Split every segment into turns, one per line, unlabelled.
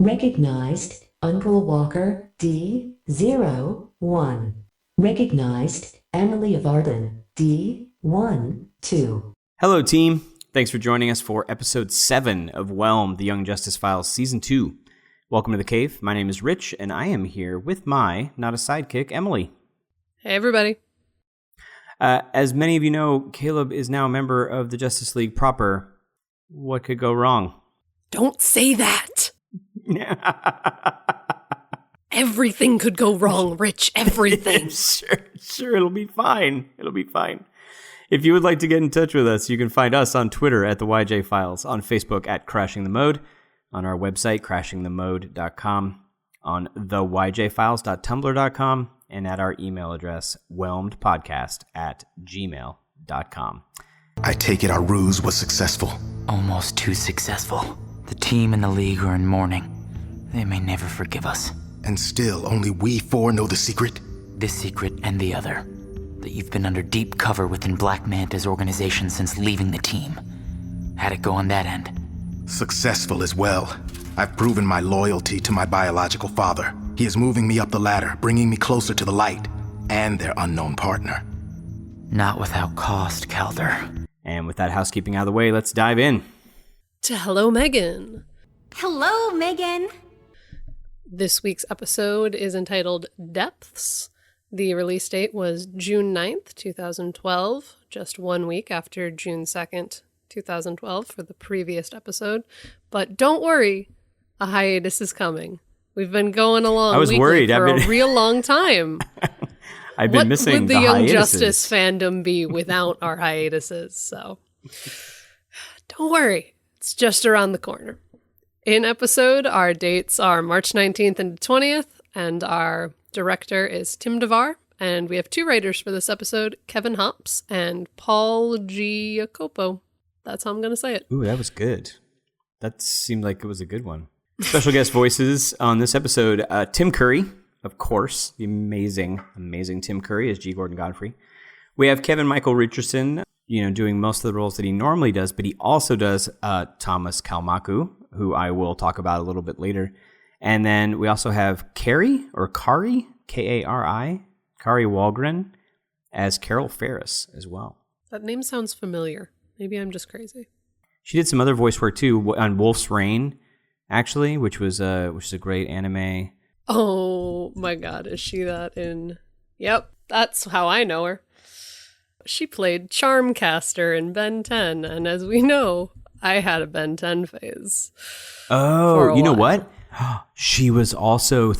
Recognized Uncle Walker D01. Recognized Emily of Arden D12.
Hello, team. Thanks for joining us for episode 7 of Whelmed, the Young Justice Files Season 2. Welcome to the cave. My name is Rich, and I am here with my, not a sidekick, Emily.
Hey, everybody.
As many of you know, Caleb is now a member of the Justice League proper. What could go wrong?
Don't say that. Everything could go wrong, Rich. Everything.
Sure, it'll be fine. If you would like to get in touch with us, you can find us on Twitter at the YJ Files, on Facebook at Crashing the Mode, on our website, crashingthemode.com, on theyjfiles.tumblr.com, and at our email address, whelmedpodcast@gmail.com.
I take it our ruse was successful.
Almost too successful. The team and the league are in mourning. They may never forgive us.
And still, only we four know the secret?
This secret and the other. That you've been under deep cover within Black Manta's organization since leaving the team. How'd it go on that end?
Successful as well. I've proven my loyalty to my biological father. He is moving me up the ladder, bringing me closer to the light, and their unknown partner.
Not without cost, Calder.
And with that housekeeping out of the way, let's dive in.
To Hello, Megan.
Hello, Megan.
This week's episode is entitled Depths. The release date was June 9th, 2012, just 1 week after June 2nd, 2012 for the previous episode. But don't worry, a hiatus is coming. We've been going along
I was worried.
for a real long time.
I've been missing
what would
the
Young
hiatuses.
Justice fandom be without our hiatuses? So don't worry, it's just around the corner. In episode, our dates are March 19th and 20th, and our director is Tim DeVar, and we have 2 writers for this episode, Kevin Hops and Paul Giacopo. That's how I'm going to say it.
Ooh, that was good. That seemed like it was a good one. Special guest voices on this episode, Tim Curry, of course, the amazing Tim Curry as G. Gordon Godfrey. We have Kevin Michael Richardson, doing most of the roles that he normally does, but he also does Thomas Kalmaku, who I will talk about a little bit later. And then we also have Kari, Kari Walgren, as Carol Ferris as well.
That name sounds familiar. Maybe I'm just crazy.
She did some other voice work too on Wolf's Rain, actually, which is a great anime.
Oh my God, is she that in? Yep, that's how I know her. She played Charmcaster in Ben 10, and as we know, I had a Ben 10 phase.
Oh, you know what? She was also...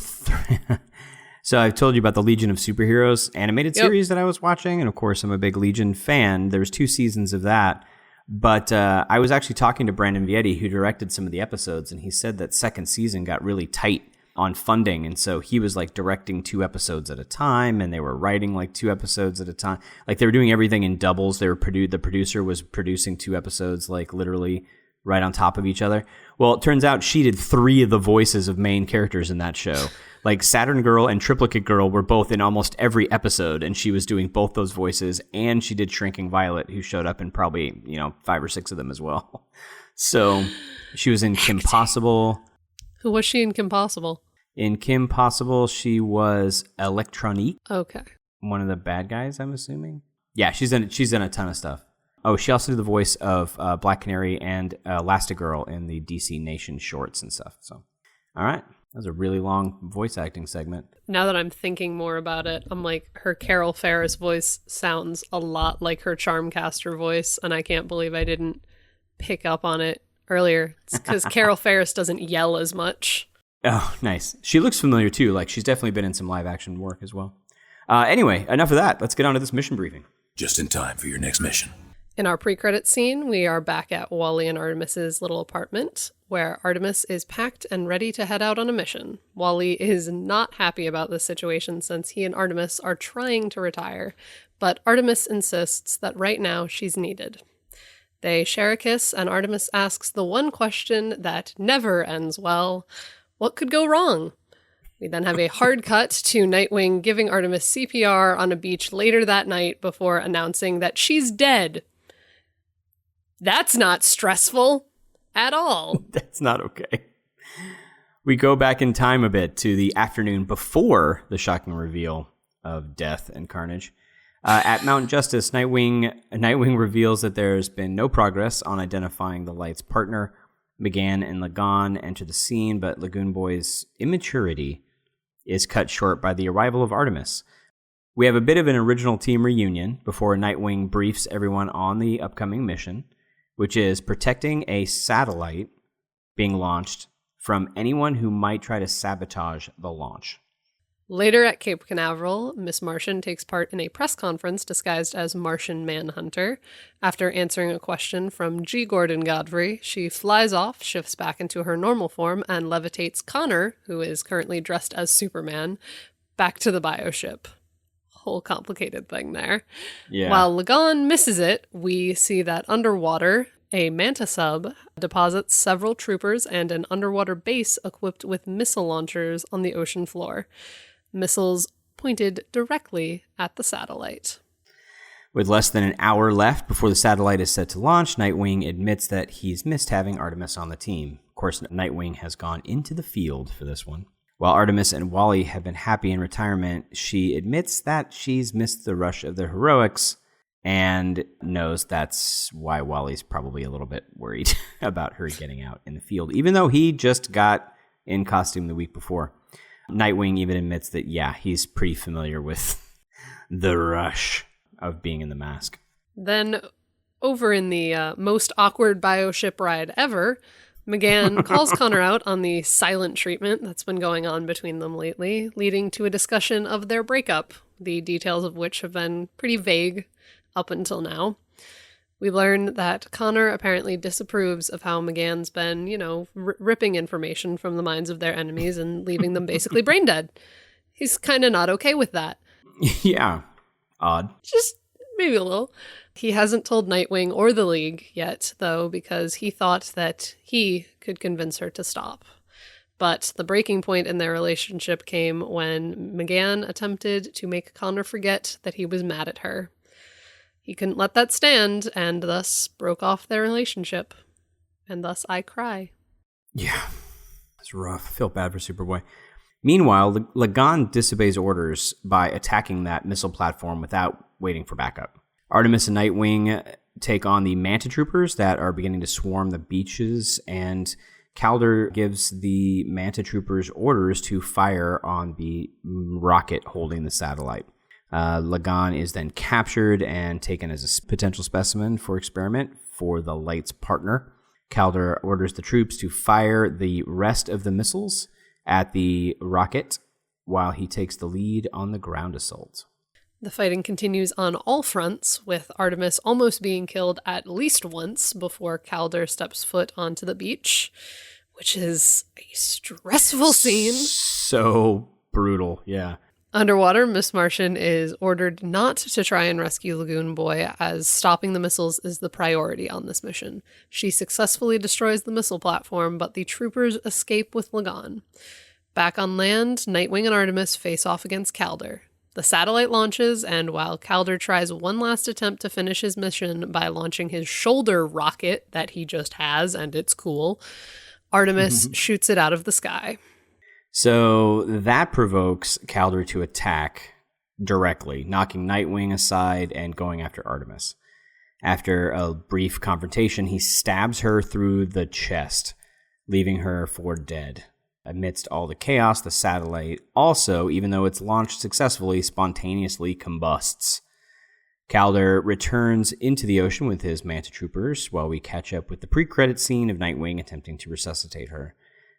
So I've told you about the Legion of Superheroes animated series that I was watching, and of course I'm a big Legion fan. There's 2 seasons of that, but I was actually talking to Brandon Vietti, who directed some of the episodes, and he said that second season got really tight on funding, and so he was like directing 2 episodes at a time, and they were writing like 2 episodes at a time. Like they were doing everything in doubles. The producer was producing 2 episodes like literally right on top of each other. Well, it turns out she did 3 of the voices of main characters in that show. Like Saturn Girl and Triplicate Girl were both in almost every episode, and she was doing both those voices, and she did Shrinking Violet, who showed up in probably 5 or 6 of them as well. So she was in Kim Possible.
Who was she in Kim Possible?
In Kim Possible, she was Electronique.
Okay.
One of the bad guys, I'm assuming. Yeah, she's in a ton of stuff. Oh, she also did the voice of Black Canary and Elastigirl in the DC Nation shorts and stuff. So, all right. That was a really long voice acting segment.
Now that I'm thinking more about it, I'm like, her Carol Ferris voice sounds a lot like her Charmcaster voice, and I can't believe I didn't pick up on it earlier. It's because Carol Ferris doesn't yell as much.
Oh, nice. She looks familiar, too. Like, she's definitely been in some live-action work as well. Anyway, enough of that. Let's get on to this mission briefing.
Just in time for your next mission.
In our pre-credit scene, we are back at Wally and Artemis's little apartment, where Artemis is packed and ready to head out on a mission. Wally is not happy about this situation since he and Artemis are trying to retire, but Artemis insists that right now she's needed. They share a kiss, and Artemis asks the one question that never ends well: what could go wrong? We then have a hard cut to Nightwing giving Artemis CPR on a beach later that night before announcing that she's dead. That's not stressful at all.
That's not okay. We go back in time a bit to the afternoon before the shocking reveal of death and carnage. At Mount Justice, Nightwing reveals that there's been no progress on identifying the Light's partner. McGann and Lagan enter the scene, but Lagoon Boy's immaturity is cut short by the arrival of Artemis. We have a bit of an original team reunion before Nightwing briefs everyone on the upcoming mission, which is protecting a satellite being launched from anyone who might try to sabotage the launch.
Later at Cape Canaveral, Miss Martian takes part in a press conference disguised as Martian Manhunter. After answering a question from G. Gordon Godfrey, she flies off, shifts back into her normal form, and levitates Connor, who is currently dressed as Superman, back to the bioship. Whole complicated thing there.
Yeah.
While Lagan misses it, we see that underwater, a manta sub deposits several troopers and an underwater base equipped with missile launchers on the ocean floor. Missiles pointed directly at the satellite.
With less than an hour left before the satellite is set to launch, Nightwing admits that he's missed having Artemis on the team. Of course, Nightwing has gone into the field for this one. While Artemis and Wally have been happy in retirement, she admits that she's missed the rush of the heroics and knows that's why Wally's probably a little bit worried about her getting out in the field, even though he just got in costume the week before. Nightwing even admits that, yeah, he's pretty familiar with the rush of being in the mask.
Then, over in the most awkward bioship ride ever, McGann calls Connor out on the silent treatment that's been going on between them lately, leading to a discussion of their breakup, the details of which have been pretty vague up until now. We learn that Connor apparently disapproves of how McGann's been, ripping information from the minds of their enemies and leaving them basically brain dead. He's kind of not okay with that.
Yeah. Odd.
Just maybe a little. He hasn't told Nightwing or the League yet, though, because he thought that he could convince her to stop. But the breaking point in their relationship came when McGann attempted to make Connor forget that he was mad at her. He couldn't let that stand, and thus broke off their relationship. And thus I cry.
Yeah, it's rough. I feel bad for Superboy. Meanwhile, Lagan disobeys orders by attacking that missile platform without waiting for backup. Artemis and Nightwing take on the Manta Troopers that are beginning to swarm the beaches, and Calder gives the Manta Troopers orders to fire on the rocket holding the satellite. Lagan is then captured and taken as a potential specimen for experiment for the Light's partner. Calder orders the troops to fire the rest of the missiles at the rocket while he takes the lead on the ground assault.
The fighting continues on all fronts, with Artemis almost being killed at least once before Calder steps foot onto the beach, which is a stressful scene.
So brutal, yeah.
Underwater, Miss Martian is ordered not to try and rescue Lagoon Boy, as stopping the missiles is the priority on this mission. She successfully destroys the missile platform, but the troopers escape with Lagan. Back on land, Nightwing and Artemis face off against Calder. The satellite launches, and while Calder tries one last attempt to finish his mission by launching his shoulder rocket that he just has, and it's cool, Artemis shoots it out of the sky.
So that provokes Calder to attack directly, knocking Nightwing aside and going after Artemis. After a brief confrontation, he stabs her through the chest, leaving her for dead. Amidst all the chaos, the satellite also, even though it's launched successfully, spontaneously combusts. Calder returns into the ocean with his Manta Troopers while we catch up with the pre-credit scene of Nightwing attempting to resuscitate her.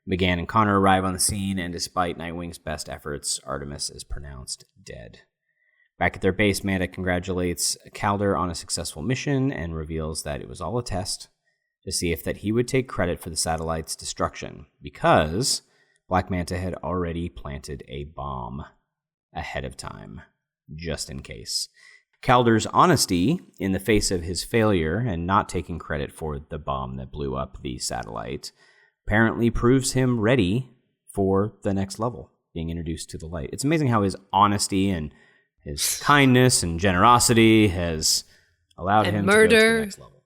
McGann and Connor arrive on the scene, and despite Nightwing's best efforts, Artemis is pronounced dead. Back at their base, Manta congratulates Calder on a successful mission and reveals that it was all a test to see if that he would take credit for the satellite's destruction, because Black Manta had already planted a bomb ahead of time, just in case. Calder's honesty in the face of his failure and not taking credit for the bomb that blew up the satellite apparently proves him ready for the next level, being introduced to the light. It's amazing how his honesty and his kindness and generosity has allowed him to go to the next level.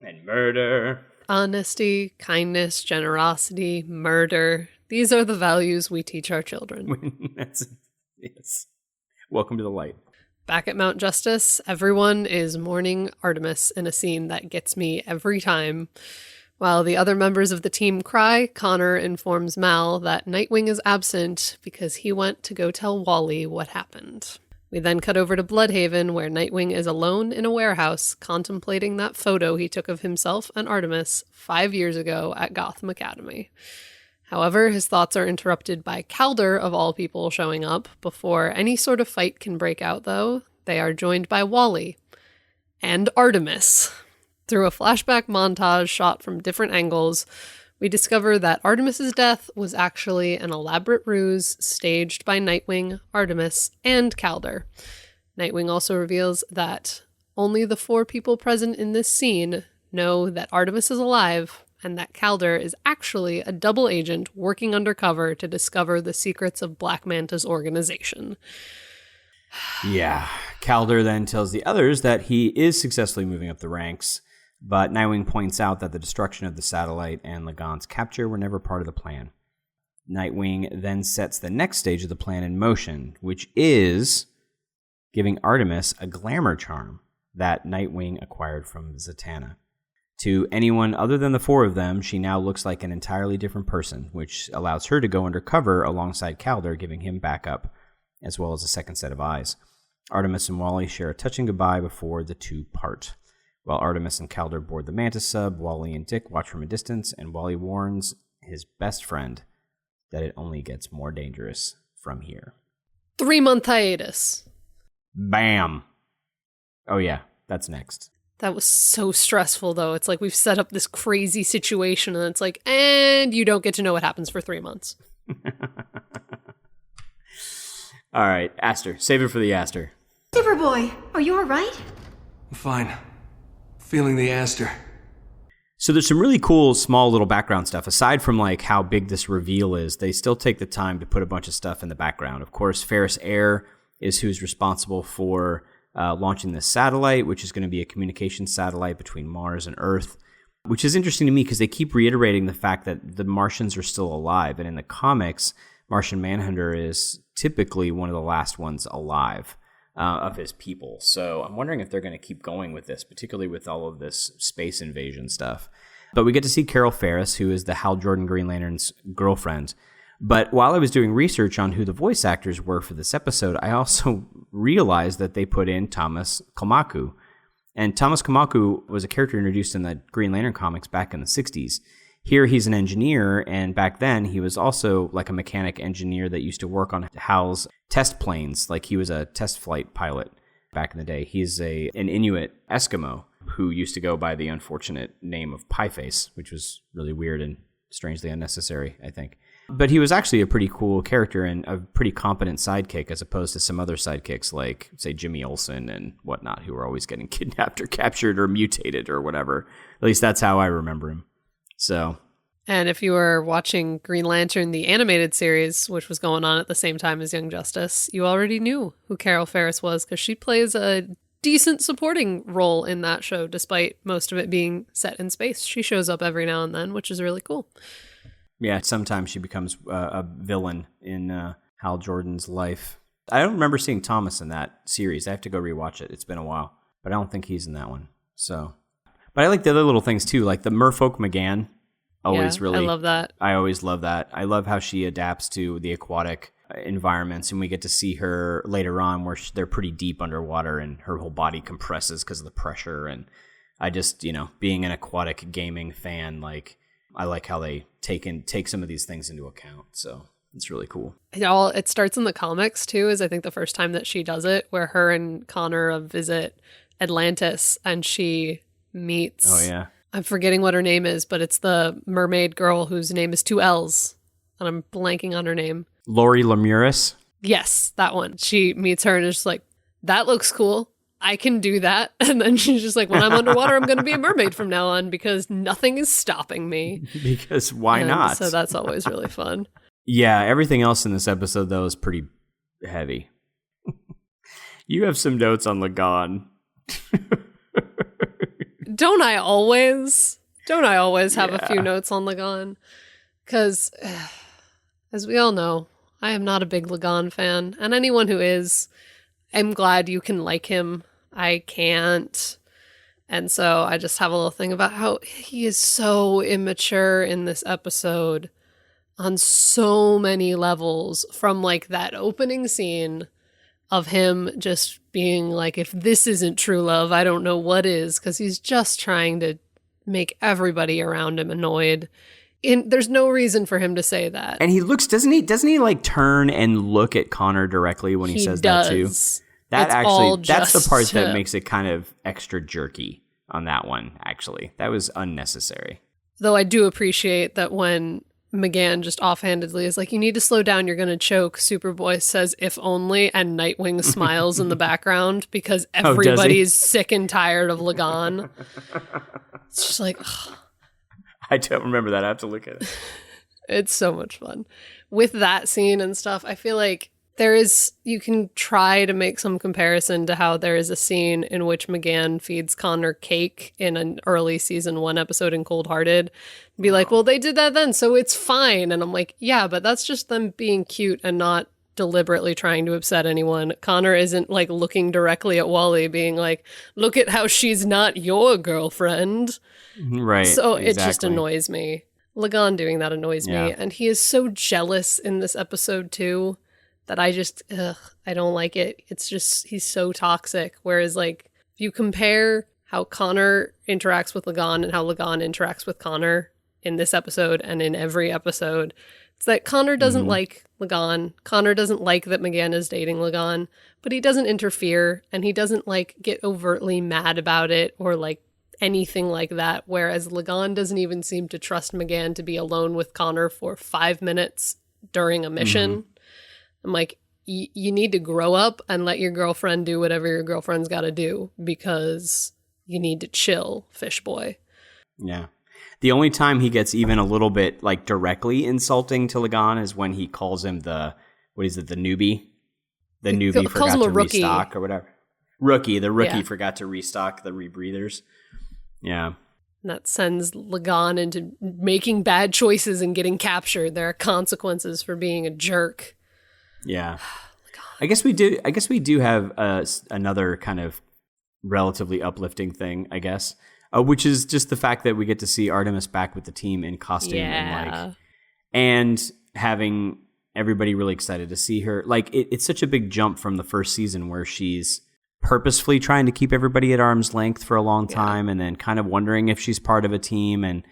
And murder.
Honesty, kindness, generosity, murder. These are the values we teach our children.
Yes. Welcome to the light.
Back at Mount Justice, everyone is mourning Artemis in a scene that gets me every time. While the other members of the team cry, Connor informs Mal that Nightwing is absent because he went to go tell Wally what happened. We then cut over to Bloodhaven, where Nightwing is alone in a warehouse contemplating that photo he took of himself and Artemis 5 years ago at Gotham Academy. However, his thoughts are interrupted by Calder, of all people, showing up. Before any sort of fight can break out, though, they are joined by Wally and Artemis. Through a flashback montage shot from different angles, we discover that Artemis's death was actually an elaborate ruse staged by Nightwing, Artemis, and Calder. Nightwing also reveals that only the 4 people present in this scene know that Artemis is alive, and that Calder is actually a double agent working undercover to discover the secrets of Black Manta's organization.
Yeah. Calder then tells the others that he is successfully moving up the ranks, but Nightwing points out that the destruction of the satellite and Lagan's capture were never part of the plan. Nightwing then sets the next stage of the plan in motion, which is giving Artemis a glamour charm that Nightwing acquired from Zatanna. To anyone other than the 4 of them, she now looks like an entirely different person, which allows her to go undercover alongside Calder, giving him backup, as well as a second set of eyes. Artemis and Wally share a touching goodbye before the two part. While Artemis and Calder board the Mantis sub, Wally and Dick watch from a distance, and Wally warns his best friend that it only gets more dangerous from here.
3-month hiatus.
Bam! Oh yeah, that's next.
That was so stressful, though. It's like we've set up this crazy situation, and it's like, and you don't get to know what happens for 3 months.
All right, Aster. Save it for the Aster.
Superboy, are you alright?
I'm fine. Feeling the Aster.
So there's some really cool small little background stuff. Aside from like how big this reveal is, they still take the time to put a bunch of stuff in the background. Of course, Ferris Air is who's responsible for launching this satellite, which is going to be a communication satellite between Mars and Earth, which is interesting to me because they keep reiterating the fact that the Martians are still alive. And in the comics, Martian Manhunter is typically one of the last ones alive of his people. So I'm wondering if they're going to keep going with this, particularly with all of this space invasion stuff. But we get to see Carol Ferris, who is the Hal Jordan Green Lantern's girlfriend. But while I was doing research on who the voice actors were for this episode, I also realized that they put in Thomas Komaku. And Thomas Komaku was a character introduced in the Green Lantern comics back in the 60s. Here he's an engineer, and back then he was also like a mechanic engineer that used to work on Hal's test planes. Like he was a test flight pilot back in the day. He's an Inuit Eskimo who used to go by the unfortunate name of Pieface, which was really weird and strangely unnecessary, I think. But he was actually a pretty cool character and a pretty competent sidekick as opposed to some other sidekicks like, say, Jimmy Olsen and whatnot, who were always getting kidnapped or captured or mutated or whatever. At least that's how I remember him. So,
and if you were watching Green Lantern, the animated series, which was going on at the same time as Young Justice, you already knew who Carol Ferris was because she plays a decent supporting role in that show, despite most of it being set in space. She shows up every now and then, which is really cool.
Yeah, sometimes she becomes a villain in Hal Jordan's life. I don't remember seeing Thomas in that series. I have to go rewatch it. It's been a while, but I don't think he's in that one. So. But I like the other little things too, like the Merfolk McGann. I love that. I always love that. I love how she adapts to the aquatic environments, and we get to see her later on where they're pretty deep underwater, and her whole body compresses because of the pressure. And I just, being an aquatic gaming fan, like I like how they take some of these things into account. So it's really cool.
It starts in the comics too, is I think the first time that she does it, where her and Connor visit Atlantis, and she meets.
Oh yeah,
I'm forgetting what her name is, but it's the mermaid girl whose name is 2 L's, and I'm blanking on her name.
Lori Lemurus.
Yes, that one. She meets her and is just like, that looks cool. I can do that. And then she's just like, when I'm underwater, I'm going to be a mermaid from now on because nothing is stopping me.
Because why not?
So that's always really fun.
Yeah, everything else in this episode, though, is pretty heavy. You have some notes on Lagan.
Don't I always have a few notes on Lagan? Because As we all know, I am not a big Lagan fan, and anyone who is, I'm glad you can like him. I can't. And so I just have a little thing about how he is so immature in this episode on so many levels, from like that opening scene of him just being like, if this isn't true love, I don't know what is, because he's just trying to make everybody around him annoyed. There's no reason for him to say that.
And he looks, doesn't he like turn and look at Connor directly when he says
does.
that too? That
It's
actually, that's the part that
just-
makes it kind of extra jerky on that one, actually. That was unnecessary.
Though I do appreciate that when McGann just offhandedly is like, you need to slow down, you're going to choke, Superboy says, if only, and Nightwing smiles in the background because everybody's sick and tired of Lagan. It's just like, ugh.
I don't remember that. I have to look at it.
It's so much fun. With that scene and stuff, I feel like you can try to make some comparison to how there is a scene in which McGann feeds Connor cake in an early season 1 episode in Cold Hearted. Be like, well, they did that then, so it's fine. And I'm like, yeah, but that's just them being cute and not deliberately trying to upset anyone. Connor isn't like looking directly at Wally being like, look at how she's not your girlfriend.
Right.
So it just
exactly.
annoys me. Lagan doing that annoys me. And he is so jealous in this episode too, that I don't like it. It's just, he's so toxic. Whereas like, if you compare how Connor interacts with Lagan and how Lagan interacts with Connor in this episode and in every episode, it's that Connor doesn't like Lagan. Connor doesn't like that McGann is dating Lagan, but he doesn't interfere and he doesn't like get overtly mad about it or like anything like that. Whereas Lagan doesn't even seem to trust McGann to be alone with Connor for 5 minutes during a mission. I'm like, you need to grow up and let your girlfriend do whatever your girlfriend's got to do because you need to chill, fish boy.
Yeah. The only time he gets even a little bit like directly insulting to Lagan is when he calls him the newbie? The newbie
calls
forgot
him a
to
rookie.
restock or whatever. The rookie
Yeah.
forgot to restock the rebreathers. Yeah.
And that sends Lagan into making bad choices and getting captured. There are consequences for being a jerk.
Yeah. I guess we do have another kind of relatively uplifting thing, I guess, which is just the fact that we get to see Artemis back with the team in costume and having everybody really excited to see her. Like it's such a big jump from the first season where she's purposefully trying to keep everybody at arm's length for a long time and then kind of wondering if she's part of a team and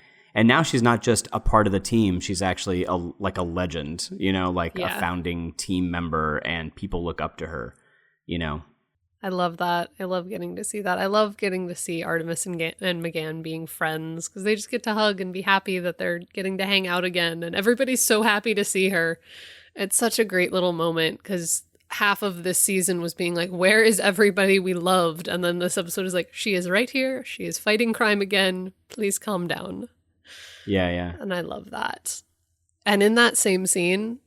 now she's not just a part of the team. She's actually a legend, a founding team member, and people look up to her,
I love that. I love getting to see that. I love getting to see Artemis and McGann being friends because they just get to hug and be happy that they're getting to hang out again. And everybody's so happy to see her. It's such a great little moment because half of this season was being like, where is everybody we loved? And then this episode is like, she is right here. She is fighting crime again. Please calm down.
Yeah.
And I love that. And in that same scene,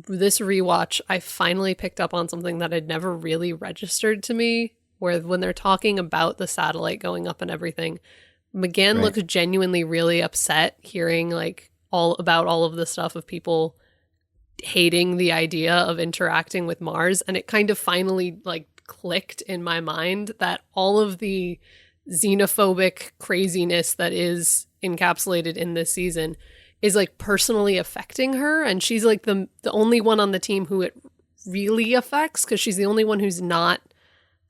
this rewatch, I finally picked up on something that had never really registered to me, where when they're talking about the satellite going up and everything, McGann looks genuinely really upset hearing like all of the stuff of people hating the idea of interacting with Mars. And it kind of finally like clicked in my mind that all of the xenophobic craziness that is encapsulated in this season is like personally affecting her, and she's like the only one on the team who it really affects because she's the only one who's not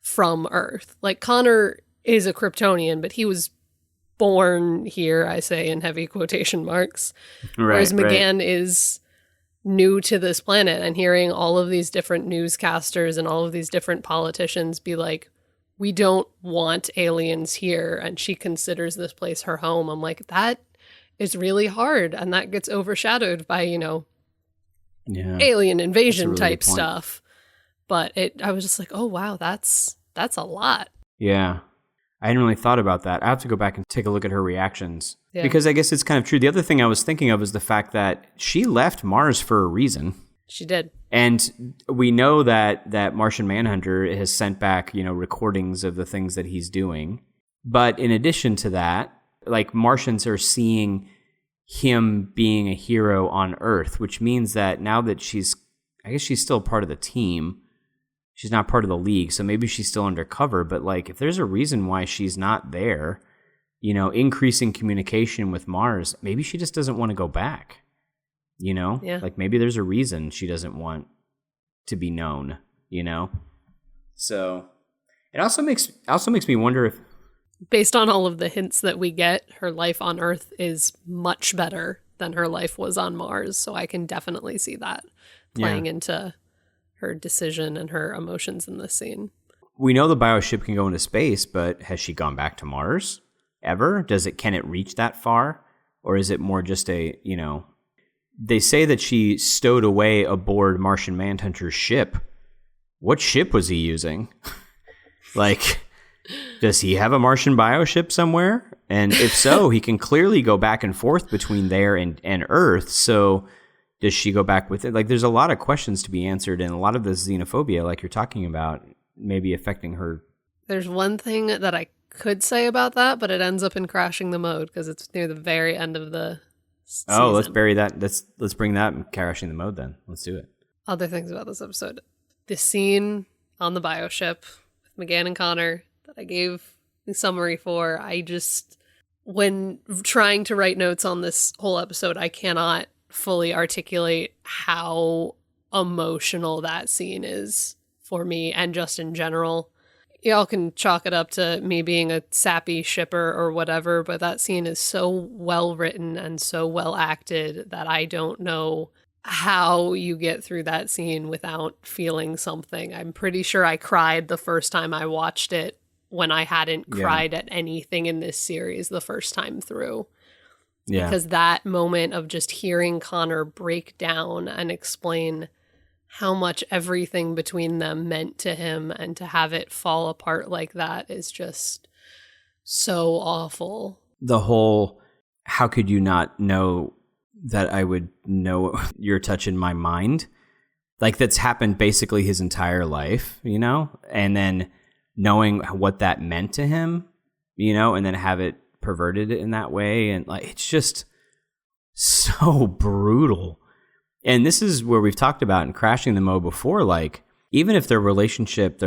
from Earth. Like Connor is a Kryptonian, but he was born here, I say in heavy quotation marks. Whereas McGann is new to this planet, and hearing all of these different newscasters and all of these different politicians be like, we don't want aliens here, and she considers this place her home. I'm like, that is really hard, and that gets overshadowed by, alien invasion
really
type
good point.
stuff. But I was just like, oh wow, that's a lot.
Yeah. I hadn't really thought about that. I have to go back and take a look at her reactions.
Yeah.
Because I guess it's kind of true. The other thing I was thinking of is the fact that she left Mars for a reason.
She did.
And we know that Martian Manhunter has sent back, recordings of the things that he's doing. But in addition to that, like Martians are seeing him being a hero on Earth, which means that now that I guess she's still part of the team. She's not part of the League, so maybe she's still undercover. But like, if there's a reason why she's not there, increasing communication with Mars, maybe she just doesn't want to go back.
Yeah.
Like maybe there's a reason she doesn't want to be known. So it also makes me wonder if,
based on all of the hints that we get, her life on Earth is much better than her life was on Mars. So I can definitely see that playing into her decision and her emotions in this scene.
We know the bioship can go into space, but has she gone back to Mars ever? Can it reach that far? Or is it more just they say that she stowed away aboard Martian Manhunter's ship. What ship was he using? Like, does he have a Martian bioship somewhere? And if so, he can clearly go back and forth between there and Earth. So does she go back with it? Like, there's a lot of questions to be answered, and a lot of this xenophobia, like you're talking about, maybe affecting her. There's
one thing that I could say about that, but it ends up in Crashing the Mode because it's near the very end of the season.
Oh, let's bury that. Let's bring that in Crashing the Mode then. Let's do it.
Other things about this episode. The scene on the bioship with McGann and Connor that I gave the summary for, when trying to write notes on this whole episode, I cannot fully articulate how emotional that scene is for me and just in general. Y'all can chalk it up to me being a sappy shipper or whatever, but that scene is so well written and so well acted that I don't know how you get through that scene without feeling something. I'm pretty sure I cried the first time I watched it when I hadn't cried at anything in this series the first time through. Yeah. Because that moment of just hearing Connor break down and explain how much everything between them meant to him and to have it fall apart like that is just so awful.
The whole, how could you not know that I would know your touch in my mind? Like, that's happened basically his entire life, and then knowing what that meant to him, and then have it perverted in that way. And like, it's just so brutal. And this is where we've talked about in Crashing the Mode before, like, even if their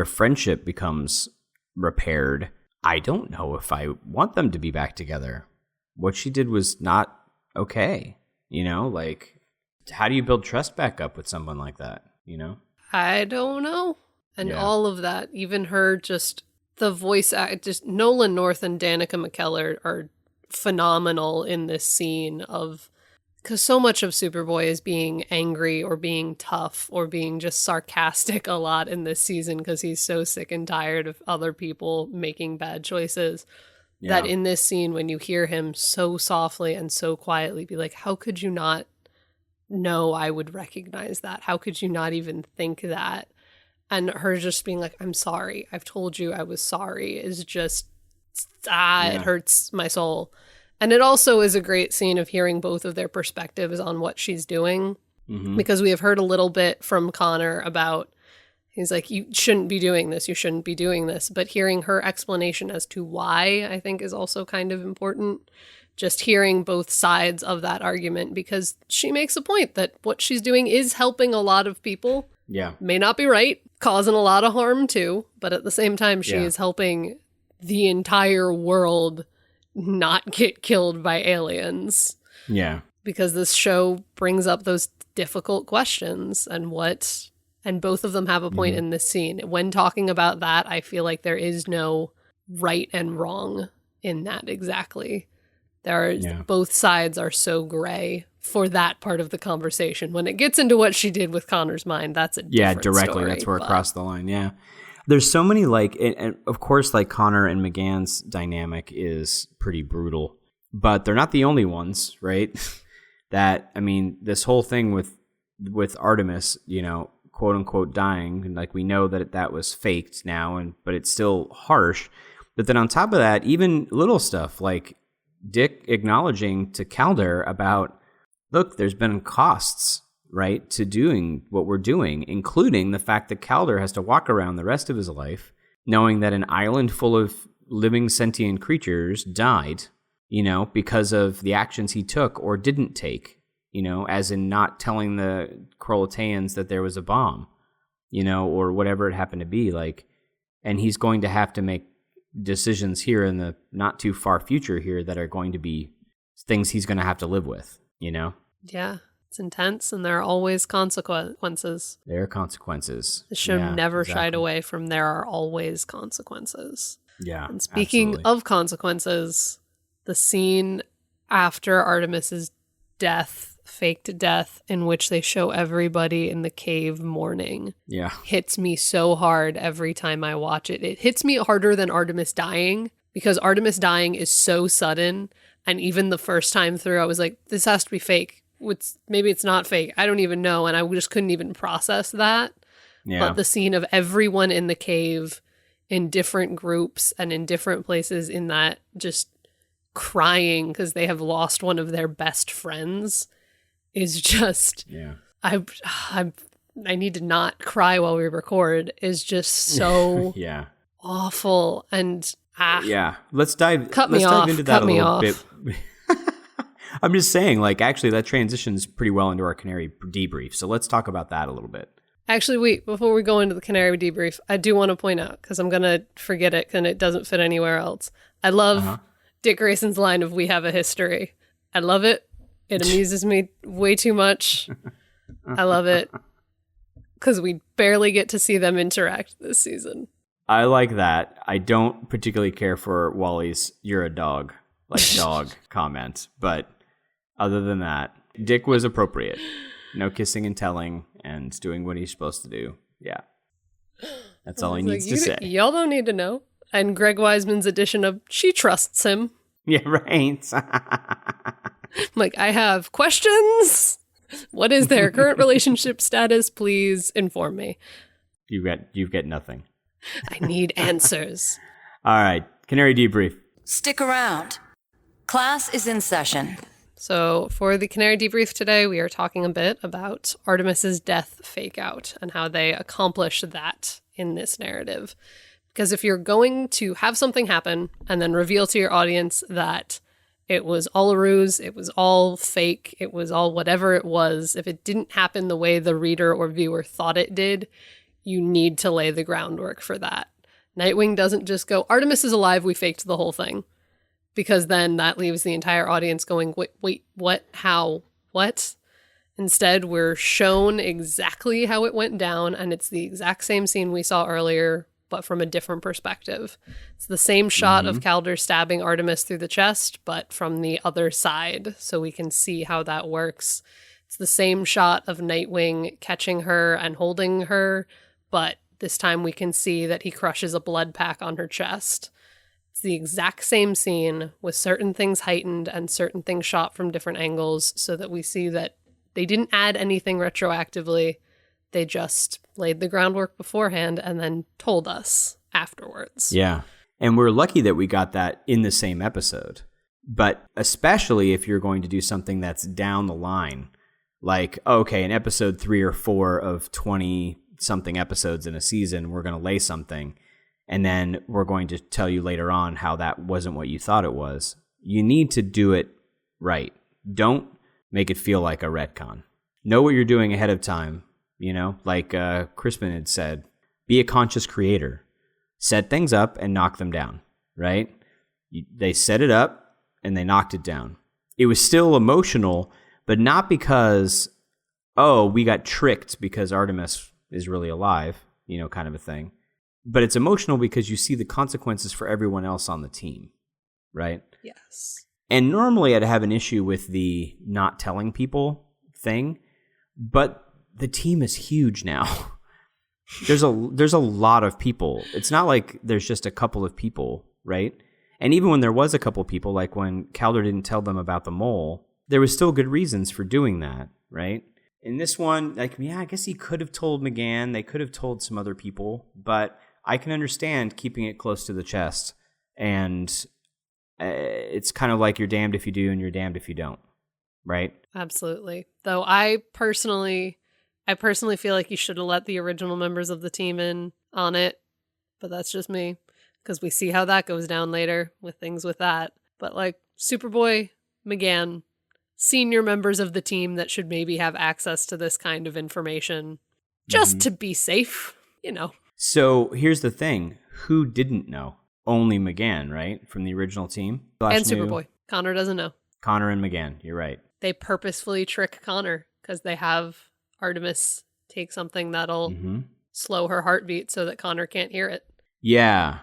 friendship becomes repaired, I don't know if I want them to be back together. What she did was not okay. Like, how do you build trust back up with someone like that?
I don't know. And all of that, even her, just the voice act, just Nolan North and Danica McKellar are phenomenal in this scene because so much of Superboy is being angry or being tough or being just sarcastic a lot in this season because he's so sick and tired of other people making bad choices. That in this scene, when you hear him so softly and so quietly be like, how could you not know I would recognize that? How could you not even think that? And her just being like, I'm sorry. I've told you I was sorry is just, it hurts my soul. And it also is a great scene of hearing both of their perspectives on what she's doing. Mm-hmm. Because we have heard a little bit from Connor about, he's like, you shouldn't be doing this. You shouldn't be doing this. But hearing her explanation as to why, I think, is also kind of important. Just hearing both sides of that argument, because she makes a point that what she's doing is helping a lot of people.
Yeah.
May not be right, causing a lot of harm too, but at the same time, she is helping the entire world not get killed by aliens.
Yeah.
Because this show brings up those difficult questions and both of them have a point in this scene. When talking about that, I feel like there is no right and wrong in that exactly. Both sides are so gray for that part of the conversation. When it gets into what she did with Connor's mind, that's a different
directly
story,
that's where it crossed the line. Yeah, there's so many, like, and of course, like, Connor and McGann's dynamic is pretty brutal, but they're not the only ones, right? That, I mean, this whole thing with Artemis, quote unquote dying, and like, we know that was faked now, but it's still harsh. But then on top of that, even little stuff like Dick acknowledging to Calder about, look, there's been costs, right, to doing what we're doing, including the fact that Calder has to walk around the rest of his life knowing that an island full of living sentient creatures died because of the actions he took or didn't take, as in not telling the Krolataeans that there was a bomb, or whatever it happened to be. And he's going to have to make decisions here in the not too far future here that are going to be things he's going to have to live with,
Yeah, it's intense, and there are always consequences.
There are consequences.
The show never shied away from there are always consequences.
Yeah.
And speaking of consequences, the scene after Artemis's death, faked death, in which they show everybody in the cave mourning, hits me so hard every time I watch it. It hits me harder than Artemis dying, because Artemis dying is so sudden. And even the first time through, I was like, this has to be fake. Maybe it's not fake. I don't even know. And I just couldn't even process that. Yeah. But the scene of everyone in the cave in different groups and in different places in that just crying because they have lost one of their best friends is just, I need to not cry while we record, is just so awful. And
let's dive into that a little bit. I'm just saying, actually that transitions pretty well into our Canary Debrief. So let's talk about that a little bit.
Actually, wait, before we go into the Canary Debrief, I do want to point out, because I'm going to forget it and it doesn't fit anywhere else. I love Dick Grayson's line of "we have a history." I love it. It amuses me way too much. I love it. Because we barely get to see them interact this season.
I like that. I don't particularly care for Wally's "you're a dog," dog comment. But other than that, Dick was appropriate. No kissing and telling and doing what he's supposed to do. Yeah. That's all he needs to say.
Y'all don't need to know. And Greg Wiseman's addition of "she trusts him."
Yeah, right.
I have questions. What is their current relationship status? Please inform me.
You've got nothing.
I need answers.
All right. Canary Debrief.
Stick around. Class is in session.
So for the Canary Debrief today, we are talking a bit about Artemis's death fake out and how they accomplish that in this narrative. Because if you're going to have something happen and then reveal to your audience that it was all a ruse, it was all fake, it was all whatever it was, if it didn't happen the way the reader or viewer thought it did, you need to lay the groundwork for that. Nightwing doesn't just go, "Artemis is alive, we faked the whole thing." Because then that leaves the entire audience going, wait, what, how, what? Instead, we're shown exactly how it went down, and it's the exact same scene we saw earlier, but from a different perspective. It's the same shot of Calder stabbing Artemis through the chest, but from the other side, so we can see how that works. It's the same shot of Nightwing catching her and holding her, but this time we can see that he crushes a blood pack on her chest. It's the exact same scene with certain things heightened and certain things shot from different angles so that we see that they didn't add anything retroactively. They just laid the groundwork beforehand and then told us afterwards.
Yeah. And we're lucky that we got that in the same episode. But especially if you're going to do something that's down the line, in episode 3 or 4 of 20-something episodes in a season, we're going to lay something. And then we're going to tell you later on how that wasn't what you thought it was. You need to do it right. Don't make it feel like a retcon. Know what you're doing ahead of time. Crispin had said, be a conscious creator. Set things up and knock them down, right? They set it up and they knocked it down. It was still emotional, but not because, we got tricked because Artemis is really alive, kind of a thing. But it's emotional because you see the consequences for everyone else on the team, right?
Yes.
And normally I'd have an issue with the not telling people thing, but the team is huge now. There's a lot of people. It's not like there's just a couple of people, right? And even when there was a couple of people, like when Calder didn't tell them about the mole, there was still good reasons for doing that, right? In this one, I guess he could have told McGann. They could have told some other people, but I can understand keeping it close to the chest. And it's kind of like you're damned if you do and you're damned if you don't, right?
Absolutely. Though I personally feel like you should have let the original members of the team in on it, but that's just me, because we see how that goes down later with things with that. But Superboy, McGann, senior members of the team that should maybe have access to this kind of information just to be safe, you know.
So here's the thing. Who didn't know? Only McGann, right? From the original team?
And Superboy. Connor doesn't know.
Connor and McGann, you're right.
They purposefully trick Connor because they have Artemis take something that'll slow her heartbeat so that Connor can't hear it.
Yeah.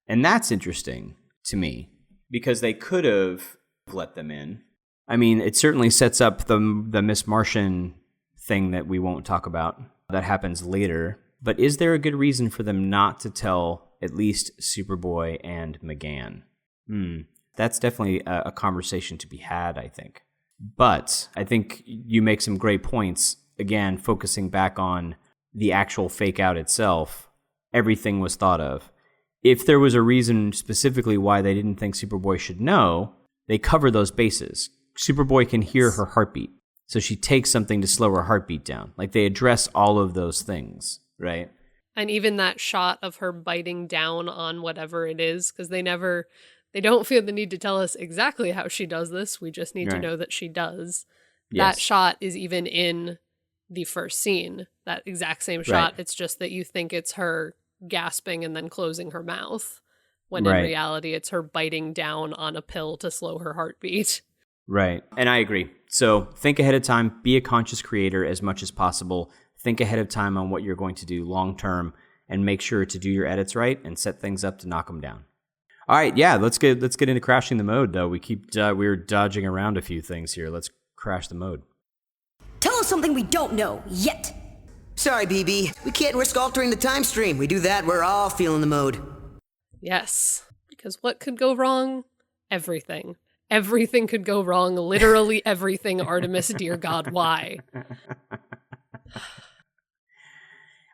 And that's interesting to me because they could have let them in. I mean, it certainly sets up the Miss Martian thing that we won't talk about. That happens later. But is there a good reason for them not to tell at least Superboy and McGann? That's definitely a conversation to be had, I think. But I think you make some great points. Again, focusing back on the actual fake out itself, everything was thought of. If there was a reason specifically why they didn't think Superboy should know, they cover those bases. Superboy can hear her heartbeat, so she takes something to slow her heartbeat down. Like, they address all of those things, right?
And even that shot of her biting down on whatever it is, because they don't feel the need to tell us exactly how she does this. We just need to know that she does.
Yes.
That shot is even in the first scene, that exact same shot.
Right.
It's just that you think it's her gasping and then closing her mouth, when in reality it's her biting down on a pill to slow her heartbeat.
Right. And I agree. So think ahead of time, be a conscious creator as much as possible. Think ahead of time on what you're going to do long term and make sure to do your edits right and set things up to knock them down. All right, yeah, let's get into crashing the mode though. We're dodging around a few things here. Let's crash the mode.
Tell us something we don't know yet.
Sorry, BB. We can't risk altering the time stream. We do that, we're all feeling the mode.
Yes, because what could go wrong? Everything. Everything could go wrong. Literally everything, Artemis, dear God, why?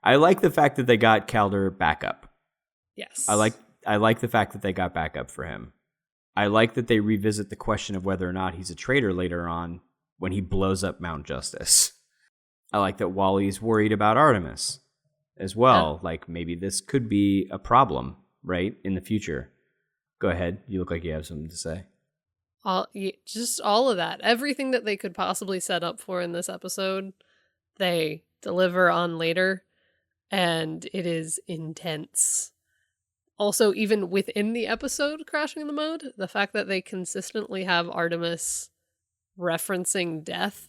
I like the fact that they got Calder back up.
Yes.
I like the fact that they got back up for him. I like that they revisit the question of whether or not he's a traitor later on when he blows up Mount Justice. I like that Wally's worried about Artemis as well. Yeah. Like, maybe this could be a problem, right, in the future. Go ahead. You look like you have something to say.
Just all of that. Everything that they could possibly set up for in this episode, they deliver on later, and it is intense. Also, even within the episode, Crashing the Mode, the fact that they consistently have Artemis referencing death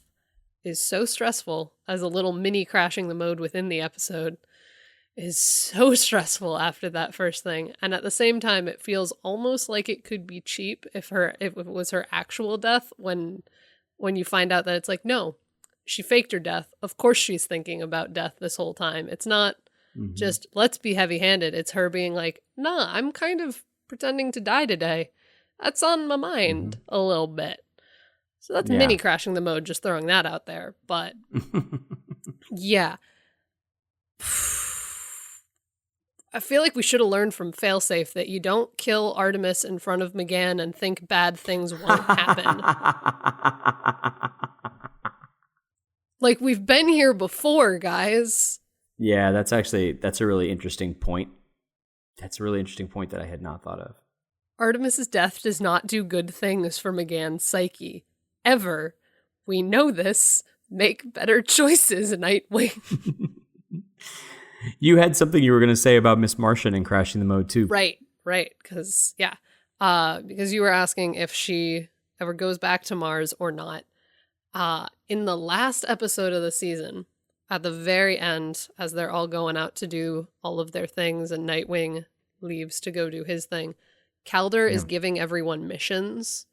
is so stressful. As a little mini Crashing the Mode within the episode is so stressful after that first thing. And at the same time, it feels almost like it could be cheap if it was her actual death, when you find out that it's like, no, she faked her death. Of course she's thinking about death this whole time. It's not just, let's be heavy-handed. It's her being like, nah, I'm kind of pretending to die today. That's on my mind a little bit. So that's mini Crashing the Mode, just throwing that out there. But yeah. I feel like we should have learned from Failsafe that you don't kill Artemis in front of McGann and think bad things won't happen. Like, we've been here before, guys.
Yeah, that's a really interesting point. That's a really interesting point that I had not thought of.
Artemis's death does not do good things for McGann's psyche. Ever. We know this. Make better choices, Nightwing.
You had something you were going to say about Miss Martian and Crashing the Mode too.
Right. Because you were asking if she ever goes back to Mars or not. In the last episode of the season, at the very end, as they're all going out to do all of their things and Nightwing leaves to go do his thing, Calder is giving everyone missions.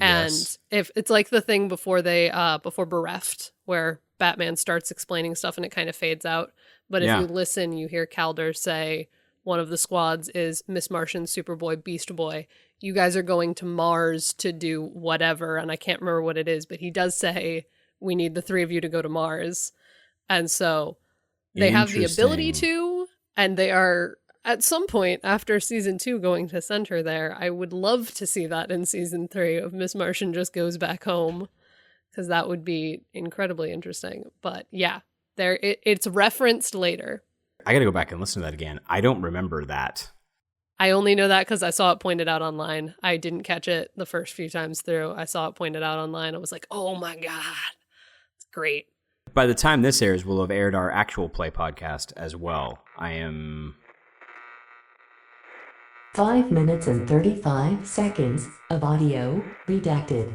And if it's like the thing before Bereft, where Batman starts explaining stuff and it kind of fades out. But if you listen, you hear Calder say, one of the squads is Miss Martian, Superboy, Beast Boy. You guys are going to Mars to do whatever. And I can't remember what it is, but he does say, we need the three of you to go to Mars. And so they have the ability to, and they are at some point after season 2 going to send her there. I would love to see that in season 3 of Miss Martian just goes back home, because that would be incredibly interesting. But yeah, it's referenced later.
I got to go back and listen to that again. I don't remember that.
I only know that because I saw it pointed out online. I didn't catch it the first few times through. I saw it pointed out online. I was like, oh my God, it's great.
By the time this airs, we'll have aired our actual play podcast as well. I am
5 minutes and 35 seconds of audio redacted.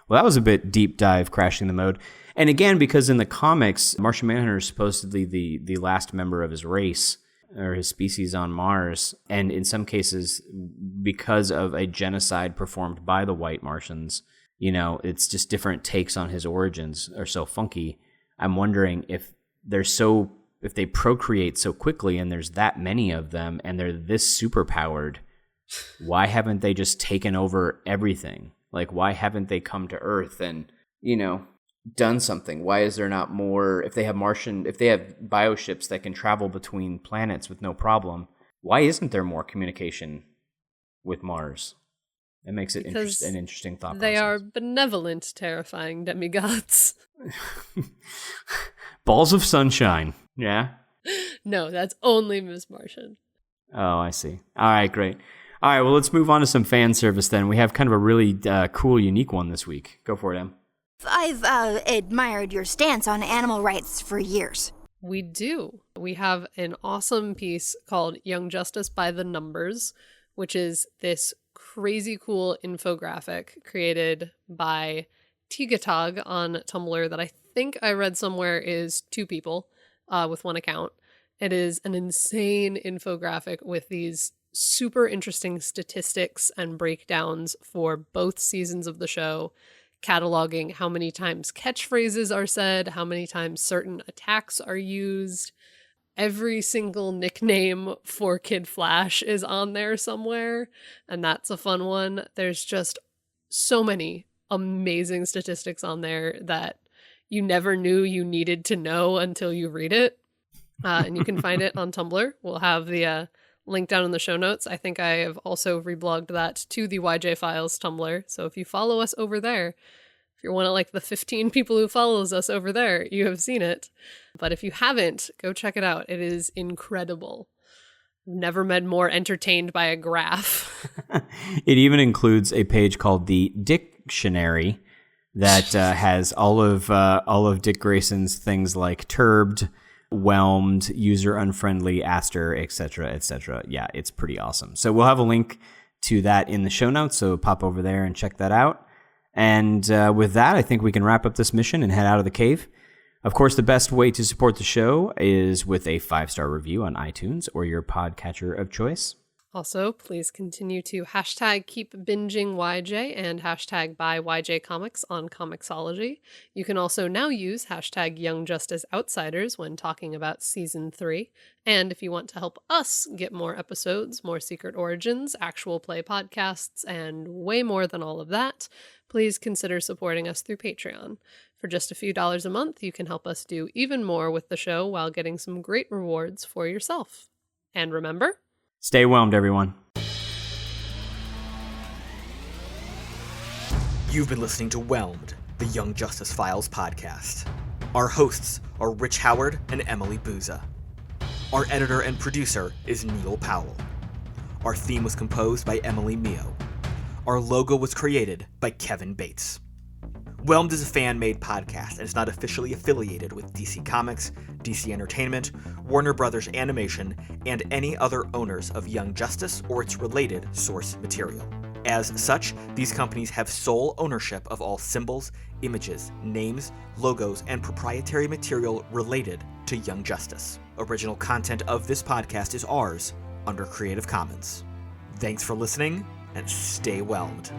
Well, that was a bit deep dive crashing the mode. And again, because in the comics, Martian Manhunter is supposedly the last member of his race or his species on Mars. And in some cases, because of a genocide performed by the white Martians, you know, it's just different takes on his origins are so funky. I'm wondering if they procreate so quickly and there's that many of them and they're this superpowered, why haven't they just taken over everything? Like, why haven't they come to Earth and, you know, done something? Why is there not more, if they have bioships that can travel between planets with no problem, why isn't there more communication with Mars? It makes it an interesting thought process.
They are benevolent, terrifying demigods.
Balls of sunshine. Yeah?
No, that's only Ms. Martian.
Oh, I see. All right, great. All right, well, let's move on to some fan service then. We have kind of a really cool, unique one this week. Go for it, Em.
I've admired your stance on animal rights for years.
We do. We have an awesome piece called Young Justice by the Numbers, which is this crazy cool infographic created by Tigatog on Tumblr that I think I read somewhere is 2 people with 1 account. It is an insane infographic with these super interesting statistics and breakdowns for both seasons of the show, cataloging how many times catchphrases are said, how many times certain attacks are used. Every single nickname for Kid Flash is on there somewhere, and that's a fun one. There's just so many amazing statistics on there that you never knew you needed to know until you read it. And you can find it on Tumblr. We'll have the link down in the show notes. I think I have also reblogged that to the YJ Files Tumblr. So if you follow us over there, if you're one of like the 15 people who follows us over there, you have seen it. But if you haven't, go check it out. It is incredible. Never been more entertained by a graph.
It even includes a page called the Dictionary that has all of Dick Grayson's things like turbed, whelmed, user unfriendly, Aster, etc., etc. Yeah, it's pretty awesome. So we'll have a link to that in the show notes, so pop over there and check that out. And with that, I think we can wrap up this mission and head out of the cave. Of course, the best way to support the show is with a 5-star review on iTunes or your podcatcher of choice.
Also, please continue to hashtag keep binging YJ and hashtag buy YJ Comics on Comixology. You can also now use hashtag Young Justice Outsiders when talking about Season 3. And if you want to help us get more episodes, more Secret Origins, actual play podcasts, and way more than all of that, please consider supporting us through Patreon. For just a few dollars a month, you can help us do even more with the show while getting some great rewards for yourself. And remember,
stay whelmed, everyone.
You've been listening to Whelmed, the Young Justice Files podcast. Our hosts are Rich Howard and Emily Booza. Our editor and producer is Neil Powell. Our theme was composed by Emily Mio. Our logo was created by Kevin Bates. Whelmed is a fan-made podcast and is not officially affiliated with DC Comics, DC Entertainment, Warner Brothers Animation, and any other owners of Young Justice or its related source material. As such, these companies have sole ownership of all symbols, images, names, logos, and proprietary material related to Young Justice. Original content of this podcast is ours under Creative Commons. Thanks for listening, and stay whelmed.